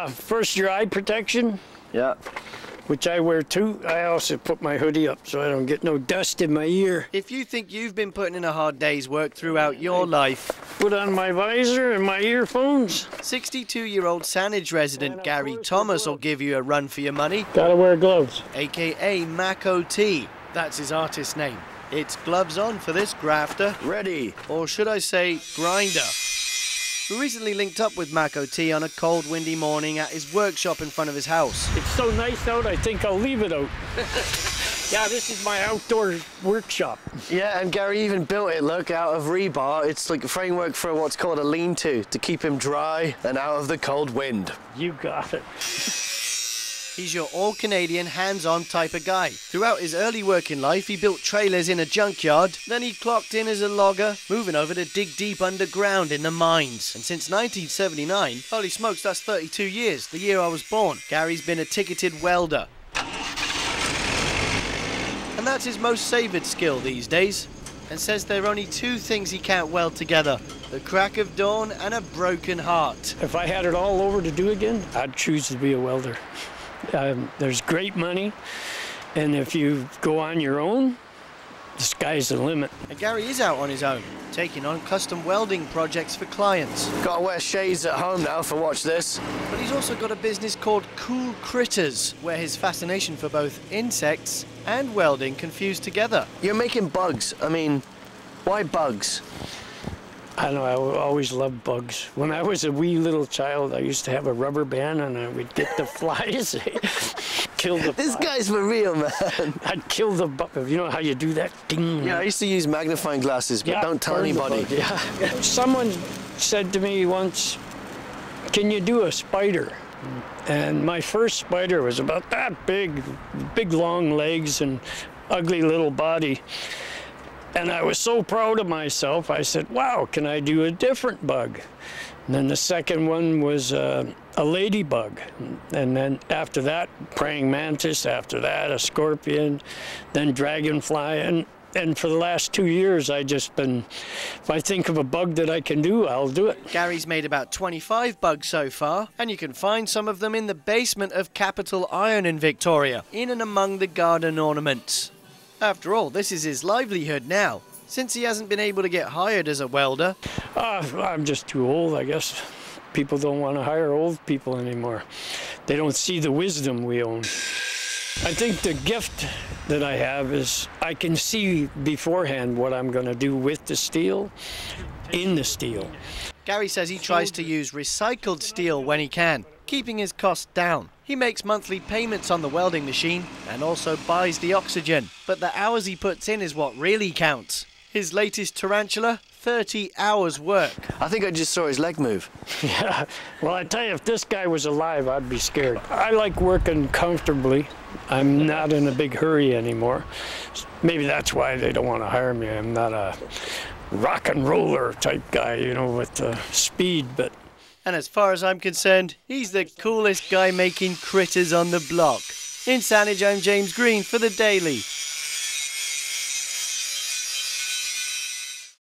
First, your eye protection, Yeah. which I wear too. I also put my hoodie up so I don't get no dust in my ear. If you think you've been putting in a hard day's work throughout your life, Put on my visor and my earphones. 62-year-old Saanich resident Gary Thomas will give you a run for your money, Gotta wear gloves. aka Mac OT. That's his artist name. It's gloves on for this grafter, Ready. or should I say grinder. We recently linked up with Mac OT on a cold, windy morning at his workshop in front of his house. It's so nice out, I think I'll leave it out. Yeah, this is my outdoor workshop. Yeah, and Gary even built it, look, out of rebar. It's like a framework for what's called a lean-to, to keep him dry and out of the cold wind. You got it. He's your all-Canadian, hands-on type of guy. Throughout his early working life, he built trailers in a junkyard. Then he clocked in as a logger, moving over to dig deep underground in the mines. And since 1979, holy smokes, that's 32 years, the year I was born, Gary's been a ticketed welder. And that's his most savoured skill these days. And says there are only two things he can't weld together: the crack of dawn and a broken heart. If I had it all over to do again, I'd choose to be a welder. There's great money, and if you go on your own, the sky's the limit. And Gary is out on his own, taking on custom welding projects for clients. Gotta wear shades at home now for watch this. But he's also got a business called Cool Critters, where his fascination for both insects and welding confused together. You're making bugs. I mean, why bugs? I don't know, I always loved bugs. When I was a wee little child, I used to have a rubber band and I would get the flies, kill the This flies. guy's for real, man. I'd kill the bug. You know how you do that? Ding. Yeah, I used to use magnifying glasses, but Yeah, don't tell burn the anybody. bug, yeah. Someone said to me once, can you do a spider? And my first spider was about that big, big long legs and ugly little body. And I was so proud of myself, I said, wow, can I do a different bug? And then the second one was a ladybug. And then after that, praying mantis, after that, a scorpion, then dragonfly. And for the last 2 years, I just been, if I think of a bug that I can do, I'll do it. Gary's made about 25 bugs so far, and you can find some of them in the basement of Capital Iron in Victoria, in and among the garden ornaments. After all, this is his livelihood now, since he hasn't been able to get hired as a welder. I'm just too old, I guess. People don't want to hire old people anymore. They don't see the wisdom we own. I think the gift that I have is I can see beforehand what I'm going to do with the steel, in the steel. Gary says he tries to use recycled steel when he can, keeping his costs down. He makes monthly payments on the welding machine and also buys the oxygen. But the hours he puts in is what really counts. His latest tarantula, 30 hours work. I think I just saw his leg move. Yeah, well, I tell you, if this guy was alive, I'd be scared. I like working comfortably. I'm not in a big hurry anymore. Maybe that's why they don't want to hire me. I'm not a rock and roller type guy, you know, with speed, but... And as far as I'm concerned, he's the coolest guy making critters on the block. In Saanich, I'm James Green for The Daily.